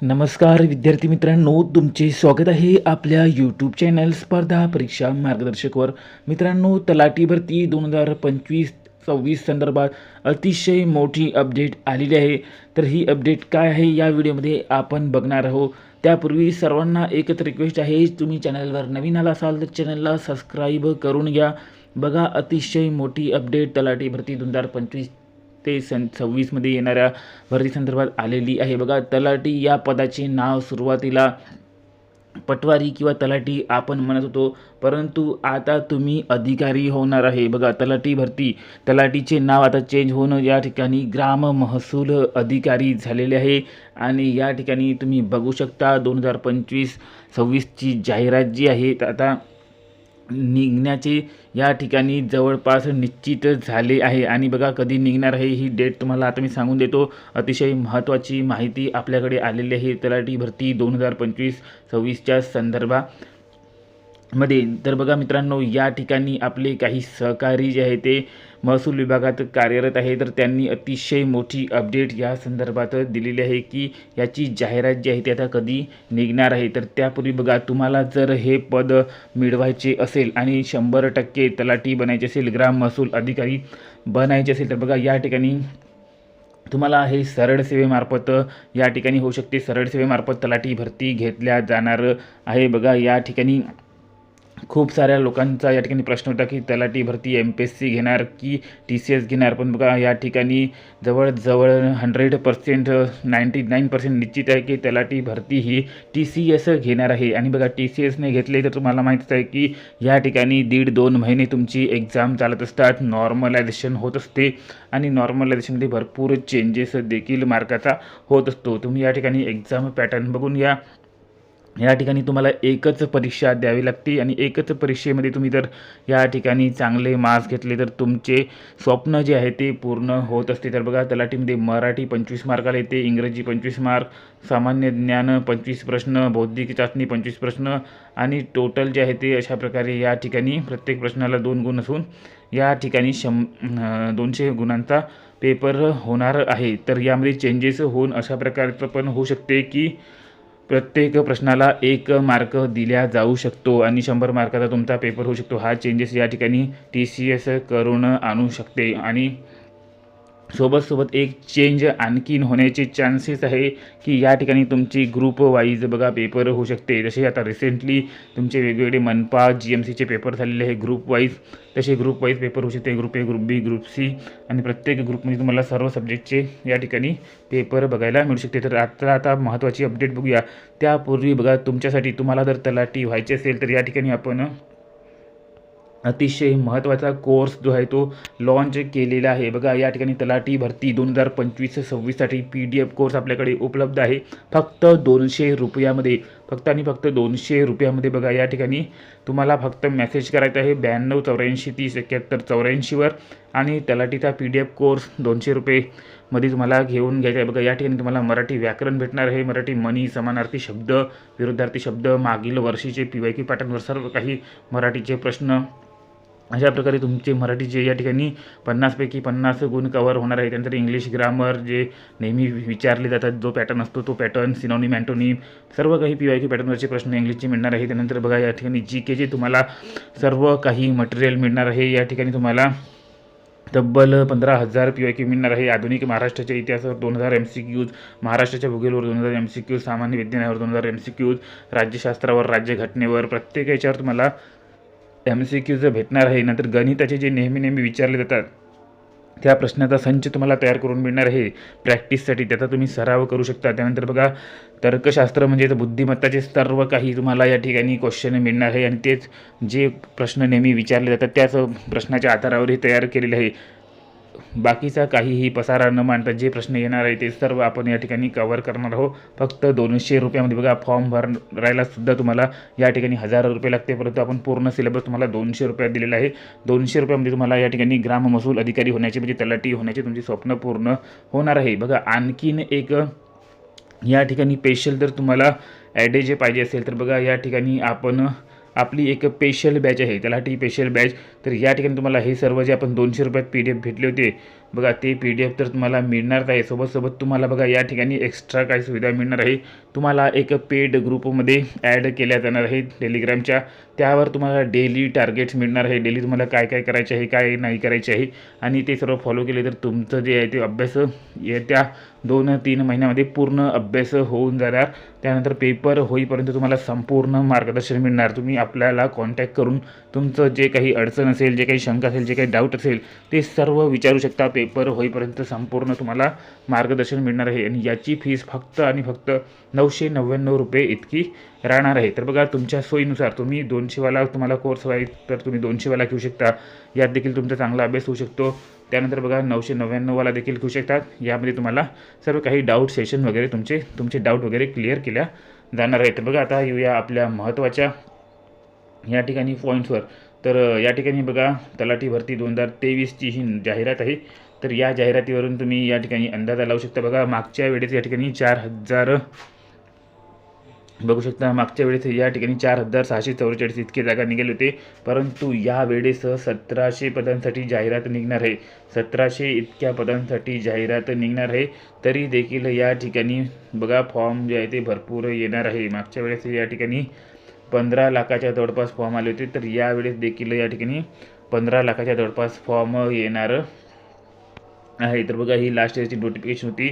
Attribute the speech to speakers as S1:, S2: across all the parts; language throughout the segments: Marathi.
S1: नमस्कार विद्यार्थी मित्रांनो, तुमचे स्वागत आहे आपल्या यूट्यूब चॅनल स्पर्धा परीक्षा मार्गदर्शकवर. मित्रांनो, तलाठी भरती 2025-26 संदर्भात अतिशय मोठी अपडेट आलेली आहे. तर ही अपडेट काय आहे या व्हिडिओमध्ये आपण बघणार आहोत. त्यापूर्वी सर्वांना एकच रिक्वेस्ट आहे, तुम्ही चॅनलवर नवीन आला असाल तर चॅनलला सबस्क्राईब करून घ्या. बघा, अतिशय मोठी अपडेट तलाठी भरती 2025 ते 26मध्ये येणाऱ्या भरती संदर्भात आलेली आहे. बघा, तलाठी या पदाचे नाव सुरुवातीला पटवारी किंवा तलाठी आपण म्हणत होतो, परंतु आता तुम्ही अधिकारी होणार आहे. बघा, तलाठी भरती, तलाठीचे नाव आता चेंज होऊन या ठिकाणी ग्राम महसूल अधिकारी झालेले आहे. आणि या ठिकाणी तुम्ही बघू शकता 2025-26ची जाहिरात जी आहे आता निघण्याचे या ठिकाणी जवळपास निश्चित झाले आहे. आणि बघा, कधी निघणार आहे ही डेट तुम्हाला आता मी सांगून देतो. अतिशय महत्त्वाची माहिती आपल्याकडे आलेली आहे तलाठी भरती 2025-26च्या संदर्भामध्ये. तर बघा मित्रांनो, या ठिकाणी आपले काही सहकारी जे आहे ते महसूल विभागात कार्यरत आहे. तर त्यांनी अतिशय मोठी अपडेट या संदर्भात दिलेली आहे की याची जाहिरात जी आहे ती आता कधी निघणार आहे. तर त्यापूर्वी बघा, तुम्हाला जर हे पद मिळवायचे असेल आणि 100% तलाठी बनायचे असेल, ग्राम महसूल अधिकारी बनायचे असेल, तर बघा या ठिकाणी तुम्हाला हे सरळ सेवेमार्फत या ठिकाणी होऊ शकते. सरळ सेवेमार्फत तलाठी भरती घेतल्या जाणार आहे. बघा, या ठिकाणी खूप साऱ्या लोकांचा या ठिकाणी प्रश्न होता की तलाठी भरती MPSC घेणार की TCS घेणार. पण बघा, या ठिकाणी जवळजवळ 100% 99% निश्चित आहे की तलाठी भरती ही TCS घेणार आहे. आणि बघा, TCSने घेतले तर तुम्हाला माहीतच आहे की या ठिकाणी 1.5-2 महिने तुमची एक्झाम चालत असतात, नॉर्मलायझेशन होत असते आणि नॉर्मलायझेशनमध्ये भरपूर चेंजेस देखील मार्काचा होत असतो. तुम्ही या ठिकाणी एक्झाम पॅटर्न बघून या ठिकाणी तुम्हाला एकच परीक्षा द्यावी लागते आणि एकच परीक्षेमध्ये तुम्ही जर या ठिकाणी चांगले मार्क्स घेतले तर तुमचे स्वप्न जे आहे ते पूर्ण होत असते. तर बघा, तलाठीमध्ये मराठी 25 मार्काला येते, इंग्रजी 25 मार्क, सामान्य ज्ञान 25 प्रश्न, बौद्धिक चाचणी 25 प्रश्न आणि टोटल जे आहे ते अशा प्रकारे या ठिकाणी प्रत्येक प्रश्नाला 2 गुण असून या ठिकाणी 200 गुणांचा पेपर होणार आहे. तर यामध्ये चेंजेस होऊन अशा प्रकारचं पण होऊ शकते की प्रत्येक प्रश्नाला 1 मार्क दिल्या जाऊ शकतो आणि 100 मार्काचा तुमचा पेपर होऊ शकतो. हा चेंजेस या ठिकाणी TCS करून आणू शकते. आणि सोबत एक चेंज आणखीन होण्याचे चान्सेस आहे की या ठिकाणी तुमची ग्रुप वाईज बघा पेपर होऊ शकते. जसे आता रिसेंटली तुमचे वेगवेगळे मनपा GMCचे पेपर झालेले आहे ग्रुप वाईज, तसे ग्रुप वाईज पेपर होऊ शकते. Group A, group B, group C आणि प्रत्येक ग्रुपमध्ये तुम्हाला सर्व सब्जेक्टचे या ठिकाणी पेपर बघायला मिळू शकते. तर आता महत्त्वाची अपडेट बघूया. त्यापूर्वी बघा, तुमच्यासाठी तुम्हाला जर तलाठी व्हायचे असेल तर या ठिकाणी आपण अतिशय महत्त्वाचा कोर्स जो आहे तो लॉन्च केलेला आहे. बघा, या ठिकाणी तलाठी भरती 2025-26साठी PDF कोर्स आपल्याकडे उपलब्ध आहे. फक्त 200 रुपयामध्ये, फक्त आणि फक्त 200 रुपयामध्ये. बघा, या ठिकाणी तुम्हाला फक्त मेसेज करायचा आहे 92 84 30 71 84वर आणि तलाठीचा PDF कोर्स 200 रुपयेमध्ये तुम्हाला घेऊन घ्यायचा आहे. बघा, या ठिकाणी तुम्हाला मराठी व्याकरण भेटणार आहे, मराठी म्हणी, समानार्थी शब्द, विरुद्धार्थी शब्द, मागील वर्षीचे PYQ पॅटर्नवर सर्व काही मराठीचे प्रश्न, अशा प्रकारे तुमचे मराठीचे या ठिकाणी 50 पैकी 50 गुण कवर होणार आहे. त्यानंतर इंग्लिश ग्रामर जे नेहमी विचारले जातात, जो पॅटर्न असतो तो पॅटर्न, सिनोनिम, अँटोनिम, सर्व काही PYQ पॅटर्नवरचे प्रश्न इंग्लिशचे मिळणार आहे. त्यानंतर बघा, या ठिकाणी GK जे तुम्हाला सर्व काही मटेरियल मिळणार आहे. या ठिकाणी तुम्हाला तब्बल 15,000 PYQ मिळणार आहे. आधुनिक महाराष्ट्राच्या इतिहासावर 2000 MCQज, महाराष्ट्राच्या भूगोलावर 2000 MCQज, सामान्य विज्ञानावर 2000 MCQज, राज्यशास्त्रावर, राज्यघटनेवर प्रत्येक याच्यावर तुम्हाला MCQज भेटणार आहे. नंतर गणिताचे जे नेहमी विचारले जातात त्या प्रश्नाचा संच तुम्हाला तयार करून मिळणार आहे प्रॅक्टिससाठी, त्याचा तुम्ही सराव करू शकता. त्यानंतर बघा, तर्कशास्त्र म्हणजे बुद्धिमत्ताचे सर्व काही तुम्हाला या ठिकाणी क्वेश्चन मिळणार आहे आणि तेच जे प्रश्न नेहमी विचारले जातात त्याच प्रश्नाच्या आधारावर हे तयार केलेले आहे. बाकीचा काहीही पसारा न मांडता जे प्रश्न येणार आहे ते सर्व आपण या ठिकाणी कव्हर करणार आहोत फक्त 200 रुपयामध्ये. बघा, फॉर्म भरायला सुद्धा तुम्हाला या ठिकाणी 1000 रुपये लागते, परंतु आपण पूर्ण सिलेबस तुम्हाला 200 रुपयात दिलेला आहे. 200 रुपयामध्ये तुम्हाला या ठिकाणी ग्राम महसूल अधिकारी होण्याचे म्हणजे तलाठी होण्याचे तुमचे स्वप्न पूर्ण होणार आहे. बघा, आणखीन एक या ठिकाणी स्पेशल जर तुम्हाला ॲडे जे पाहिजे असेल तर बघा, या ठिकाणी आपण आपली एक स्पेशल बॅच आहे तलाठी स्पेशल बॅच तर या ठिकाणी तुम्हाला हे सर्व जे आपण 200 रुपयात PDF भेटले होते बघा, ते PDF तर तुम्हाला मिळणार आहे. सोबत तुम्हाला बघा या ठिकाणी एक्स्ट्रा काय सुविधा मिळणार आहे. तुम्हाला एक पेड ग्रुपमध्ये ॲड केल्या जाणार आहे टेलिग्रामच्या. त्यावर तुम्हाला डेली टार्गेट्स मिळणार आहे. डेली तुम्हाला काय काय करायचे आहे, काय नाही करायचे आहे, आणि ते सर्व फॉलो केले तर तुमचं जे आहे ते अभ्यास येत्या 2-3 महिन्यामध्ये पूर्ण अभ्यास होऊन जाणार. त्यानंतर पेपर होईपर्यंत तुम्हाला संपूर्ण मार्गदर्शन मिळणार. तुम्ही आपल्याला कॉन्टॅक्ट करून तुमचं जे काही अडचण असेल, जे काही शंका असेल, जे काही डाऊट असेल ते सर्व विचारू शकता. पेपर होईपर्यंत संपूर्ण तुम्हाला मार्गदर्शन मिळणार आहे आणि याची फीस फक्त आणि फक्त 999 रुपये इतकी राहणार आहे. तर बघा, तुमच्या सोयीनुसार तुम्ही 200वाला तुम्हाला कोर्स आहे तर तुम्ही 200वाला घेऊ शकता. यात देखील तुमचा चांगला अभ्यास होऊ शकतो. त्यानंतर बघा 999वाला देखील घेऊ शकतात. यामध्ये तुम्हाला सर्व काही डाऊट सेशन वगैरे तुमचे डाऊट वगैरे क्लिअर केल्या जाणार आहे. तर बघा, आता येऊया आपल्या महत्त्वाच्या या ठिकाणी पॉईंट्सवर. तर या ठिकाणी बघा, तलाठी भरती 2023ची ही जाहिरात आहे. तर या जाहिरातीवरून तुम्ही या ठिकाणी अंदाजा लावू शकता. बघा, मागच्या वेळेस या ठिकाणी 4,000 बघू शकता. मागच्या वेळेस या ठिकाणी 4,644 इतके जागा निघाले होते, परंतु या वेळेस 1700 पदांसाठी जाहिरात निघणार आहे. 1700 इतक्या पदांसाठी जाहिरात निघणार आहे. तरी देखील या ठिकाणी बघा फॉर्म जे आहे ते भरपूर येणार आहे. मागच्या वेळेस या ठिकाणी 15 लाखाच्या जवळपास फॉर्म आले होते, तर यावेळेस देखील या ठिकाणी 15 लाखाच्या जवळपास फॉर्म येणार आहे. तर बघा, ही लास्ट इयरची नोटिफिकेशन होती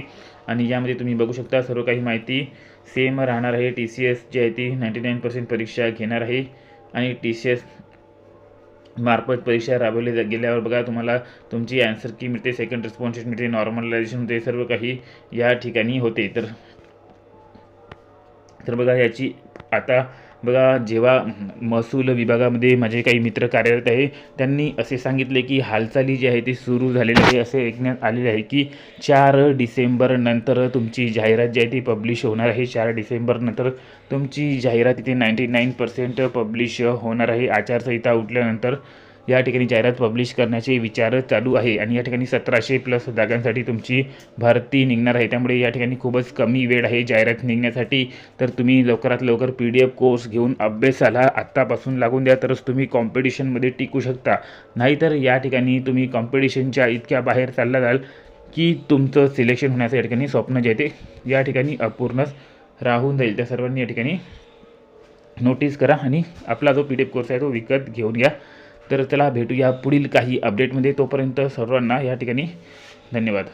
S1: आणि यामध्ये तुम्ही बघू शकता सर्व काही माहिती सेम राहणार आहे. TCS जी आहे ती 99% परीक्षा घेणार आहे आणि TCS मार्फत परीक्षा राबवली गेल्यावर बघा तुम्हाला तुमची ॲन्सर की मिळते, सेकंड रिस्पॉन्स मिळते, नॉर्मलायझेशन होते, सर्व काही या ठिकाणी होते. तर बघा, याची आता बघा, जेव्हा महसूल विभागामध्ये माझे काही मित्र कार्यरत आहे त्यांनी असे सांगितले की हालचाली जी आहे ती सुरू झालेली आहे. असे ऐकण्यात आलेले आहे की 4 डिसेंबरनंतर तुमची जाहिरात जी आहे ती पब्लिश होणार आहे. 4 डिसेंबरनंतर तुमची जाहिरात इथे 99% पब्लिश होणार आहे. आचारसंहिता उठल्यानंतर या ठिकाणी जाहिरात पब्लिश करण्याचे विचार चालू आहे आणि या ठिकाणी 1700+ जागांसाठी तुमची भरती निघणार आहे. त्यामुळे या ठिकाणी खूपच कमी वेळ आहे जाहिरात निघण्यासाठी. तर तुम्ही लवकरात लवकर PDF कोर्स घेऊन अभ्यासाला आत्तापासून लागून द्या, तरच तुम्ही कॉम्पिटिशनमध्ये टिकू शकता. नाहीतर या ठिकाणी तुम्ही कॉम्पिटिशनच्या इतक्या बाहेर चालला जाल की तुमचं सिलेक्शन होण्याचं या ठिकाणी स्वप्न जे ते या ठिकाणी अपूर्णच राहून जाईल. त्या सर्वांनी या ठिकाणी नोटीस करा आणि आपला जो PDF कोर्स आहे तो विकत घेऊन घ्या. तर चला भेटूया पुढील काही अपडेटमध्ये. तोपर्यंत सर्वांना या ठिकाणी धन्यवाद.